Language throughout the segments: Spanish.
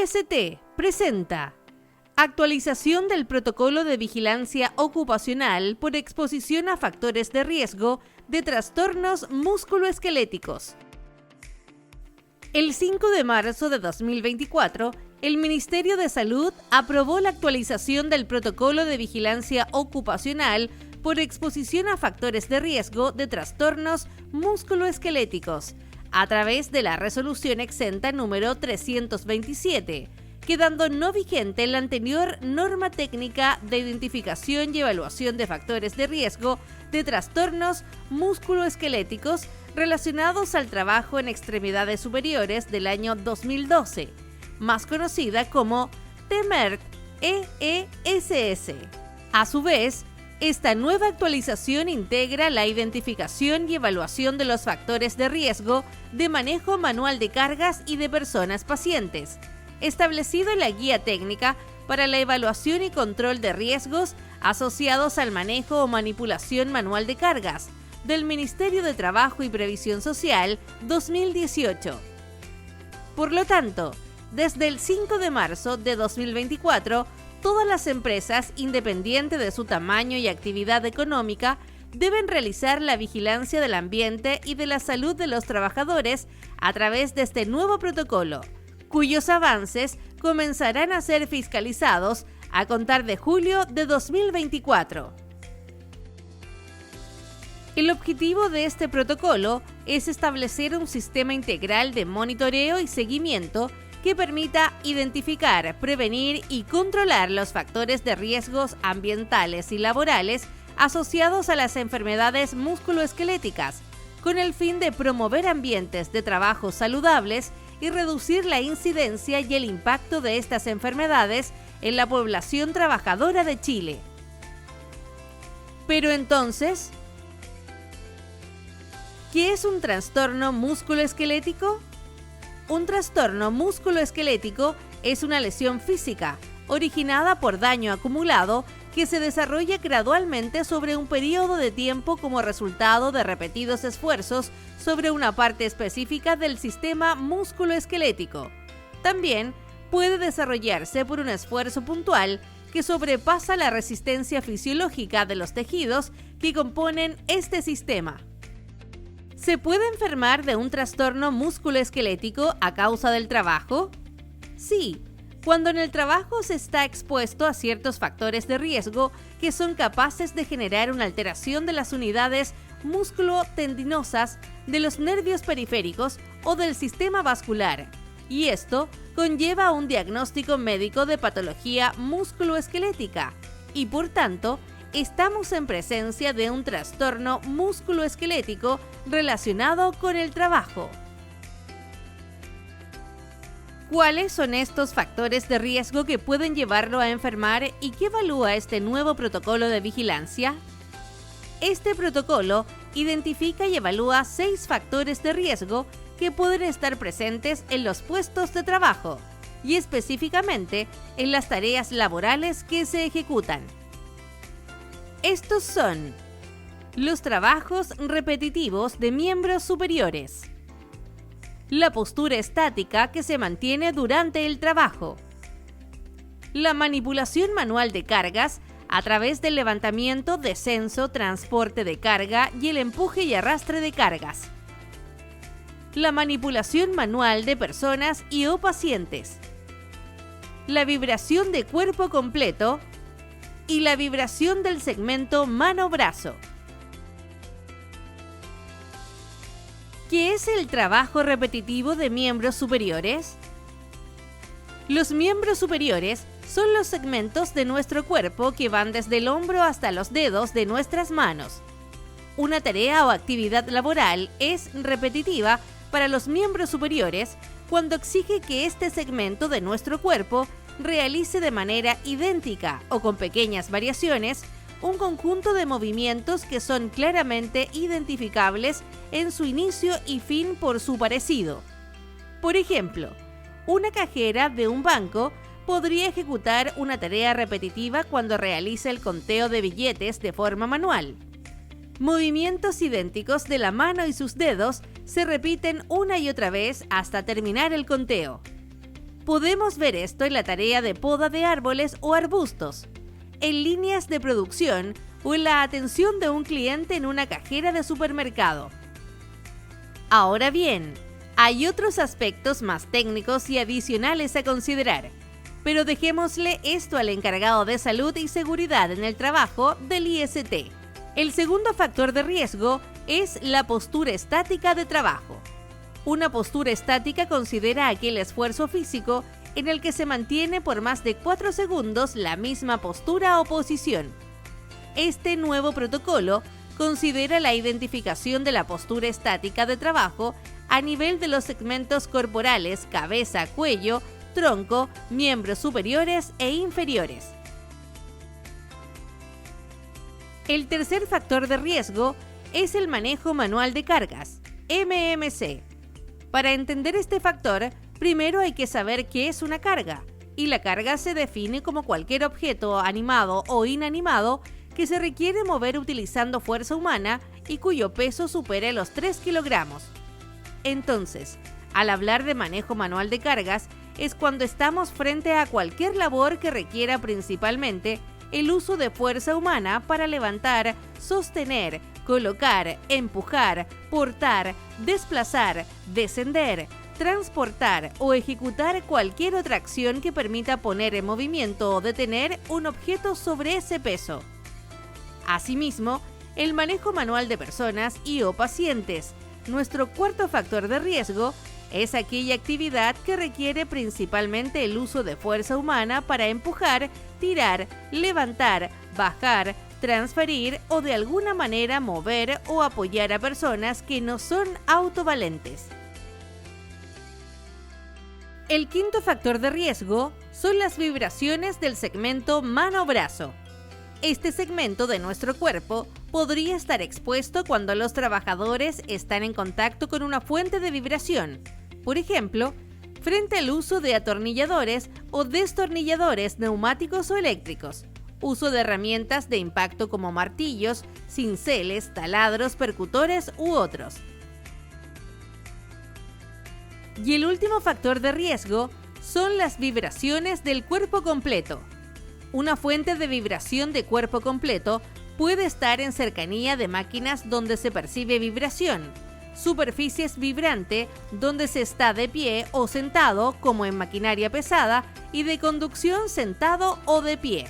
IST presenta actualización del protocolo de vigilancia ocupacional por exposición a factores de riesgo de trastornos musculoesqueléticos. El 5 de marzo de 2024, el Ministerio de Salud aprobó la actualización del protocolo de vigilancia ocupacional por exposición a factores de riesgo de trastornos musculoesqueléticos a través de la resolución exenta número 327, quedando no vigente la anterior norma técnica de identificación y evaluación de factores de riesgo de trastornos musculoesqueléticos relacionados al trabajo en extremidades superiores del año 2012, más conocida como TEMERC-EESS. A su vez, esta nueva actualización integra la identificación y evaluación de los factores de riesgo de manejo manual de cargas y de personas pacientes, establecido en la Guía Técnica para la Evaluación y Control de Riesgos asociados al manejo o manipulación manual de cargas del Ministerio de Trabajo y Previsión Social 2018. Por lo tanto, desde el 5 de marzo de 2024, todas las empresas, independiente de su tamaño y actividad económica, deben realizar la vigilancia del ambiente y de la salud de los trabajadores a través de este nuevo protocolo, cuyos avances comenzarán a ser fiscalizados a contar de julio de 2024. El objetivo de este protocolo es establecer un sistema integral de monitoreo y seguimiento que permita identificar, prevenir y controlar los factores de riesgos ambientales y laborales asociados a las enfermedades musculoesqueléticas, con el fin de promover ambientes de trabajo saludables y reducir la incidencia y el impacto de estas enfermedades en la población trabajadora de Chile. Pero entonces, ¿qué es un trastorno musculoesquelético? Un trastorno musculoesquelético es una lesión física originada por daño acumulado que se desarrolla gradualmente sobre un periodo de tiempo como resultado de repetidos esfuerzos sobre una parte específica del sistema musculoesquelético. También puede desarrollarse por un esfuerzo puntual que sobrepasa la resistencia fisiológica de los tejidos que componen este sistema. ¿Se puede enfermar de un trastorno musculoesquelético a causa del trabajo? Sí, cuando en el trabajo se está expuesto a ciertos factores de riesgo que son capaces de generar una alteración de las unidades músculo-tendinosas de los nervios periféricos o del sistema vascular, y esto conlleva un diagnóstico médico de patología musculoesquelética, y por tanto, estamos en presencia de un trastorno musculoesquelético relacionado con el trabajo. ¿Cuáles son estos factores de riesgo que pueden llevarlo a enfermar y qué evalúa este nuevo protocolo de vigilancia? Este protocolo identifica y evalúa 6 factores de riesgo que pueden estar presentes en los puestos de trabajo y específicamente en las tareas laborales que se ejecutan. Estos son los trabajos repetitivos de miembros superiores, la postura estática que se mantiene durante el trabajo, la manipulación manual de cargas a través del levantamiento, descenso, transporte de carga y el empuje y arrastre de cargas, la manipulación manual de personas y o pacientes, la vibración de cuerpo completo y la vibración del segmento mano-brazo. ¿Qué es el trabajo repetitivo de miembros superiores? Los miembros superiores son los segmentos de nuestro cuerpo que van desde el hombro hasta los dedos de nuestras manos. Una tarea o actividad laboral es repetitiva para los miembros superiores cuando exige que este segmento de nuestro cuerpo realice de manera idéntica o con pequeñas variaciones un conjunto de movimientos que son claramente identificables en su inicio y fin por su parecido. Por ejemplo, una cajera de un banco podría ejecutar una tarea repetitiva cuando realiza el conteo de billetes de forma manual. Movimientos idénticos de la mano y sus dedos se repiten una y otra vez hasta terminar el conteo. Podemos ver esto en la tarea de poda de árboles o arbustos, en líneas de producción o en la atención de un cliente en una cajera de supermercado. Ahora bien, hay otros aspectos más técnicos y adicionales a considerar, pero dejémosle esto al encargado de salud y seguridad en el trabajo del IST. El segundo factor de riesgo es la postura estática de trabajo. Una postura estática considera aquel esfuerzo físico en el que se mantiene por más de 4 segundos la misma postura o posición. Este nuevo protocolo considera la identificación de la postura estática de trabajo a nivel de los segmentos corporales, cabeza, cuello, tronco, miembros superiores e inferiores. El tercer factor de riesgo es el manejo manual de cargas, MMC. Para entender este factor, primero hay que saber qué es una carga, y la carga se define como cualquier objeto animado o inanimado que se requiere mover utilizando fuerza humana y cuyo peso supere los 3 kilogramos. Entonces, al hablar de manejo manual de cargas, es cuando estamos frente a cualquier labor que requiera principalmente el uso de fuerza humana para levantar, sostener, colocar, empujar, portar, desplazar, descender, transportar o ejecutar cualquier otra acción que permita poner en movimiento o detener un objeto sobre ese peso. Asimismo, el manejo manual de personas y/o pacientes. Nuestro cuarto factor de riesgo es aquella actividad que requiere principalmente el uso de fuerza humana para empujar, tirar, levantar, bajar, transferir o de alguna manera mover o apoyar a personas que no son autovalentes. El quinto factor de riesgo son las vibraciones del segmento mano-brazo. Este segmento de nuestro cuerpo podría estar expuesto cuando los trabajadores están en contacto con una fuente de vibración, por ejemplo, frente al uso de atornilladores o destornilladores neumáticos o eléctricos, uso de herramientas de impacto como martillos, cinceles, taladros, percutores u otros. Y el último factor de riesgo son las vibraciones del cuerpo completo. Una fuente de vibración de cuerpo completo puede estar en cercanía de máquinas donde se percibe vibración, superficies vibrante donde se está de pie o sentado como en maquinaria pesada y de conducción sentado o de pie.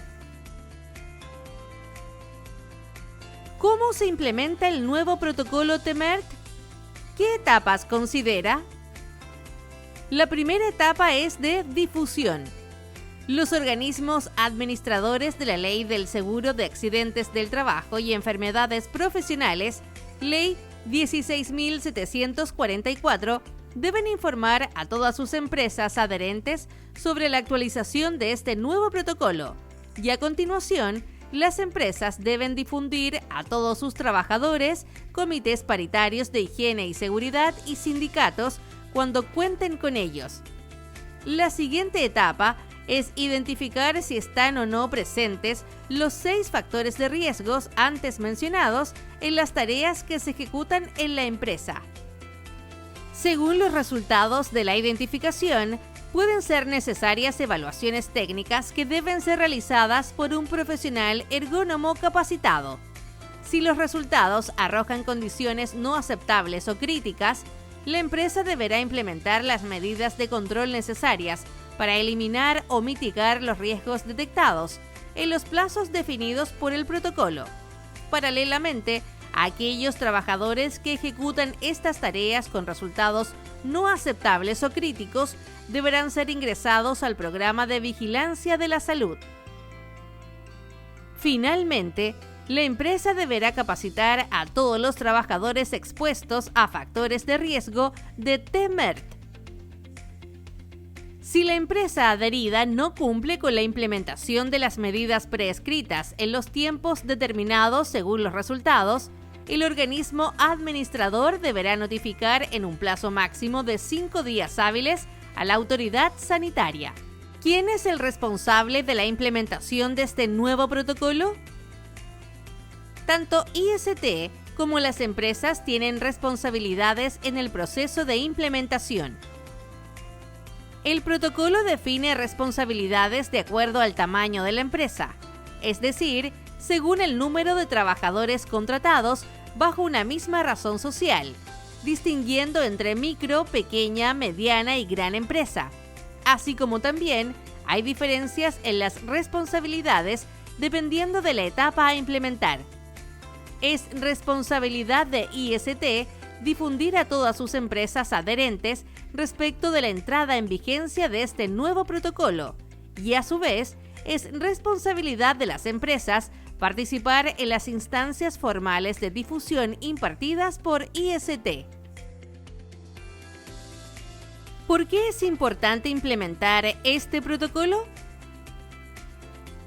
¿Cómo se implementa el nuevo protocolo TEMERT? ¿Qué etapas considera? La primera etapa es de difusión. Los organismos administradores de la Ley del Seguro de Accidentes del Trabajo y Enfermedades Profesionales, Ley 16.744, deben informar a todas sus empresas adherentes sobre la actualización de este nuevo protocolo y a continuación, las empresas deben difundir a todos sus trabajadores, comités paritarios de higiene y seguridad y sindicatos cuando cuenten con ellos. La siguiente etapa es identificar si están o no presentes los 6 factores de riesgos antes mencionados en las tareas que se ejecutan en la empresa. Según los resultados de la identificación, pueden ser necesarias evaluaciones técnicas que deben ser realizadas por un profesional ergónomo capacitado. Si los resultados arrojan condiciones no aceptables o críticas, la empresa deberá implementar las medidas de control necesarias para eliminar o mitigar los riesgos detectados en los plazos definidos por el protocolo. Paralelamente, aquellos trabajadores que ejecutan estas tareas con resultados no aceptables o críticos deberán ser ingresados al programa de vigilancia de la salud. Finalmente, la empresa deberá capacitar a todos los trabajadores expuestos a factores de riesgo de TEMERT. Si la empresa adherida no cumple con la implementación de las medidas prescritas en los tiempos determinados según los resultados, el organismo administrador deberá notificar en un plazo máximo de 5 días hábiles a la autoridad sanitaria. ¿Quién es el responsable de la implementación de este nuevo protocolo? Tanto IST como las empresas tienen responsabilidades en el proceso de implementación. El protocolo define responsabilidades de acuerdo al tamaño de la empresa, es decir, según el número de trabajadores contratados bajo una misma razón social, distinguiendo entre micro, pequeña, mediana y gran empresa, así como también hay diferencias en las responsabilidades dependiendo de la etapa a implementar. Es responsabilidad de IST difundir a todas sus empresas adherentes respecto de la entrada en vigencia de este nuevo protocolo y a su vez es responsabilidad de las empresas participar en las instancias formales de difusión impartidas por IST. ¿Por qué es importante implementar este protocolo?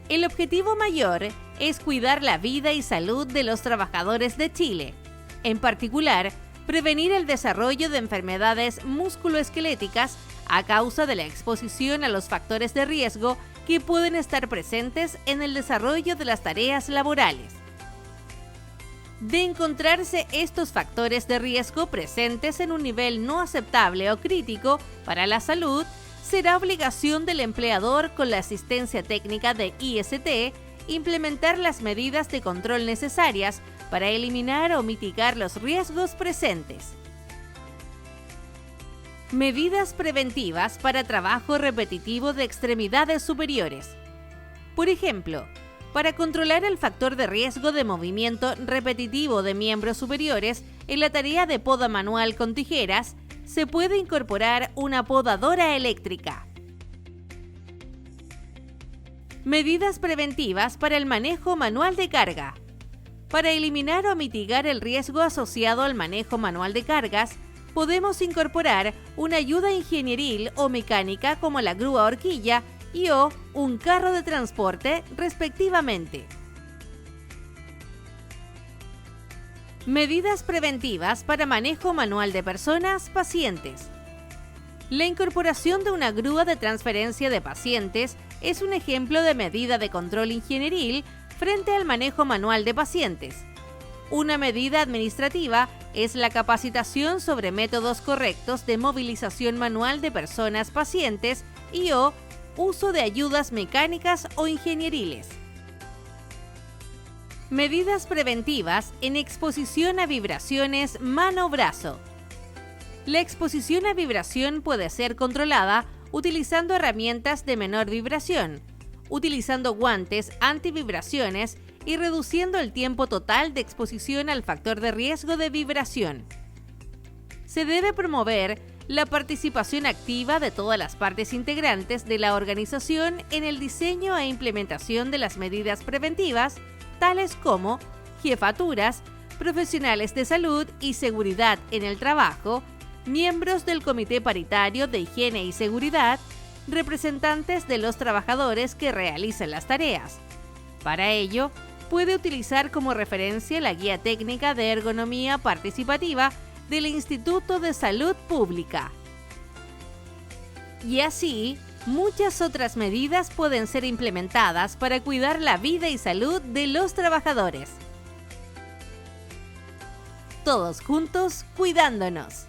El objetivo mayor es cuidar la vida y salud de los trabajadores de Chile, en particular, prevenir el desarrollo de enfermedades musculoesqueléticas a causa de la exposición a los factores de riesgo que pueden estar presentes en el desarrollo de las tareas laborales. De encontrarse estos factores de riesgo presentes en un nivel no aceptable o crítico para la salud, será obligación del empleador con la asistencia técnica de IST implementar las medidas de control necesarias para eliminar o mitigar los riesgos presentes. Medidas preventivas para trabajo repetitivo de extremidades superiores. Por ejemplo, para controlar el factor de riesgo de movimiento repetitivo de miembros superiores en la tarea de poda manual con tijeras, se puede incorporar una podadora eléctrica. Medidas preventivas para el manejo manual de carga. Para eliminar o mitigar el riesgo asociado al manejo manual de cargas, podemos incorporar una ayuda ingenieril o mecánica como la grúa horquilla y/o un carro de transporte, respectivamente. Medidas preventivas para manejo manual de personas, pacientes. La incorporación de una grúa de transferencia de pacientes es un ejemplo de medida de control ingenieril frente al manejo manual de pacientes. Una medida administrativa es la capacitación sobre métodos correctos de movilización manual de personas pacientes y/o uso de ayudas mecánicas o ingenieriles. Medidas preventivas en exposición a vibraciones mano-brazo. La exposición a vibración puede ser controlada utilizando herramientas de menor vibración, utilizando guantes antivibraciones y reduciendo el tiempo total de exposición al factor de riesgo de vibración. Se debe promover la participación activa de todas las partes integrantes de la organización en el diseño e implementación de las medidas preventivas, tales como jefaturas, profesionales de salud y seguridad en el trabajo, miembros del Comité Paritario de Higiene y Seguridad, representantes de los trabajadores que realizan las tareas. Para ello, puede utilizar como referencia la Guía Técnica de Ergonomía Participativa del Instituto de Salud Pública. Y así, muchas otras medidas pueden ser implementadas para cuidar la vida y salud de los trabajadores. Todos juntos, cuidándonos.